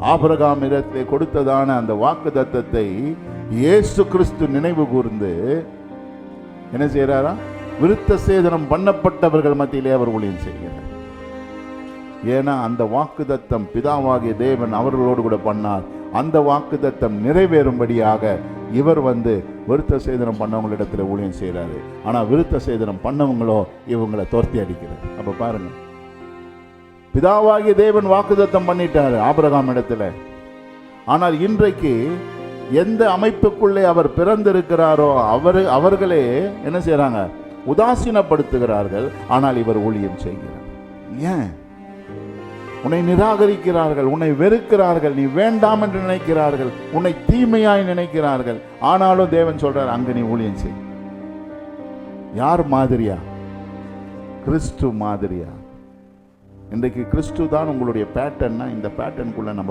Abraham இடத்திலே கொடுத்ததான அந்த வாக்குத்தத்தத்தை இயேசு கிறிஸ்து நினைவு கூர்ந்து என்ன செய்யறாரா? விருத்த சேதனம் பண்ணப்பட்டவர்கள் மத்தியிலே அவர் ஊழியம் செய்கிறார். ஏன்னா அந்த வாக்குத்தத்தம் பிதாவாகிய தேவன் அவர்களோடு கூட பண்ணார். அந்த வாக்குத்தத்தம் நிறைவேறும்படியாக இவர் விருத்த சேதனம் பண்ணவங்களிடத்துல ஊழியம் செய்யறாரு. ஆனா விருத்த சேதனம் பண்ணவங்களோ இவங்களை துரத்தி அடிக்கிறார். அப்ப பாருங்க, பிதாவாகிய தேவன் வாக்குத்தத்தம் பண்ணிட்டாரு ஆபிரகாம் இடத்துல. ஆனால் இன்றைக்கு எந்த அமைப்புக்குள்ளே அவர் பிறந்திருக்கிறாரோ அவர்களே என்ன செய்யறாங்க? உதாசீனப்படுத்துகிறார்கள். ஆனால் இவர் ஊழியம் செய்கிறார். ஏன்? உன்னை நிராகரிக்கிறார்கள், உன்னை வெறுக்கிறார்கள், நீ வேண்டாம் என்று நினைக்கிறார்கள், உன்னை தீமையாய் நினைக்கிறார்கள். ஆனாலும் தேவன் சொல்றார், அங்க நீ ஊழியம் செய். யார் மாதிரியா? கிறிஸ்து மாதிரியா? இன்றைக்கு கிறிஸ்து தான் உங்களுடைய பேட்டர்னா, இந்த பேட்டர்னுக்குள்ள நம்ம